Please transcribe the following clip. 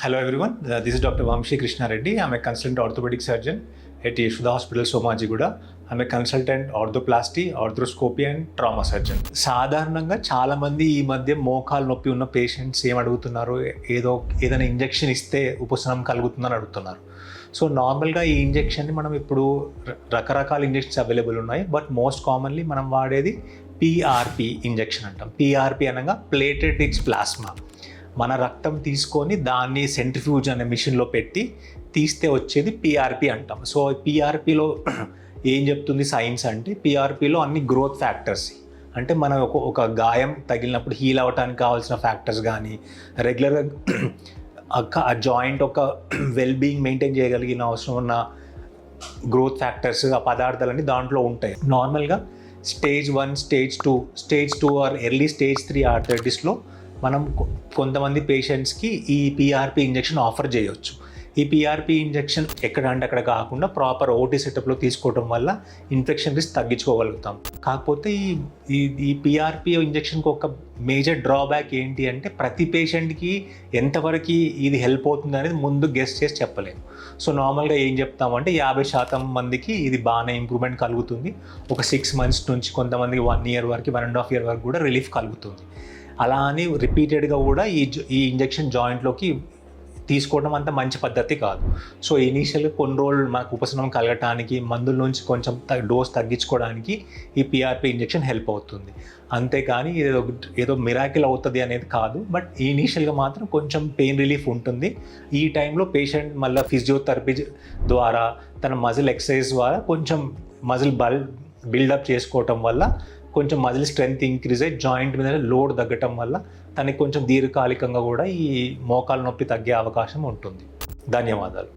Hello everyone, this is Dr. Vamshi Krishna Reddy. I'm a consultant orthopedic surgeon at Yeshoda Hospital, Somajiguda. I'm a consultant orthoplasty, arthroscopy and trauma surgeon. సాధారణంగా చాలామంది ఈ మధ్య మోకాలు నొప్పి ఉన్న patients ఏం అడుగుతున్నారు, ఏదైనా ఇంజెక్షన్ ఇస్తే ఉపశమనం కలుగుతుందని అడుగుతున్నారు. సో నార్మల్గా ఈ ఇంజెక్షన్ని మనం ఇప్పుడు రకరకాల ఇంజెక్షన్స్ అవైలబుల్ ఉన్నాయి, బట్ మోస్ట్ కామన్లీ మనం వాడేది పిఆర్పి ఇంజెక్షన్ అంటాం. పిఆర్పి అనగా ప్లేటెడ్ రిచ్ ప్లాస్మా. మన రక్తం తీసుకొని దాన్ని సెంట్రిఫ్యూజ్ అనే మిషన్లో పెట్టి తీస్తే వచ్చేది పిఆర్పి అంటాం. సో పిఆర్పిలో ఏం చెప్తుంది సైన్స్ అంటే, పిఆర్పిలో అన్ని గ్రోత్ ఫ్యాక్టర్స్, అంటే మన ఒక గాయం తగిలినప్పుడు హీల్ అవ్వడానికి కావాల్సిన ఫ్యాక్టర్స్ కానీ, రెగ్యులర్గా ఆ జాయింట్ ఒక వెల్బీయింగ్ మెయింటైన్ చేయగలిగిన అవసరం ఉన్న గ్రోత్ ఫ్యాక్టర్స్, ఆ పదార్థాలన్నీ దాంట్లో ఉంటాయి. నార్మల్గా stage 1, stage 2 or early stage 3 ఆర్థరైటిస్లో మనం కొంతమంది పేషెంట్స్కి ఈ పిఆర్పి ఇంజెక్షన్ ఆఫర్ చేయవచ్చు. ఈ పిఆర్పి ఇంజెక్షన్ ఎక్కడంటే అక్కడ కాకుండా ప్రాపర్ ఓటీ సెటప్లో తీసుకోవడం వల్ల ఇన్ఫెక్షన్ రిస్క్ తగ్గించుకోగలుగుతాం. కాకపోతే ఈ పిఆర్పి ఇంజెక్షన్కి ఒక మేజర్ డ్రాబ్యాక్ ఏంటి అంటే, ప్రతి పేషెంట్కి ఎంతవరకు ఇది హెల్ప్ అవుతుంది అనేది ముందు గెస్ చేసి చెప్పలేము. సో నార్మల్గా ఏం చెప్తామంటే 50% మందికి ఇది బాగానే ఇంప్రూవ్మెంట్ కలుగుతుంది. ఒక 6 months నుంచి కొంతమందికి 1 year వరకు, 1.5 year వరకు కూడా రిలీఫ్ కలుగుతుంది. అలా అని రిపీటెడ్గా కూడా ఈ ఇంజెక్షన్ జాయింట్లోకి తీసుకోవడం అంత మంచి పద్ధతి కాదు. సో ఇనీషియల్గా కొన్ని రోజులు మనకు ఉపశమనం కలగటానికి, మందుల నుంచి కొంచెం డోస్ తగ్గించుకోవడానికి ఈ పిఆర్పి ఇంజెక్షన్ హెల్ప్ అవుతుంది. అంతేకాని ఏదో మిరాకిల్ అవుతుంది అనేది కాదు, బట్ ఇనీషియల్గా మాత్రం కొంచెం పెయిన్ రిలీఫ్ ఉంటుంది. ఈ టైంలో పేషెంట్ మళ్ళీ ఫిజియోథెరపీ ద్వారా, తన మజిల్ ఎక్సర్సైజ్ ద్వారా కొంచెం మజిల్ బిల్డప్ చేసుకోవటం వల్ల కొంచెం మజిల్ స్ట్రెంగ్త్ ఇంక్రీజ్ అయ్యి జాయింట్ మీద లోడ్ తగ్గటం వల్ల తనకి కొంచెం దీర్ఘకాలికంగా కూడా ఈ మోకాలు నొప్పి తగ్గే అవకాశం ఉంటుంది. ధన్యవాదాలు.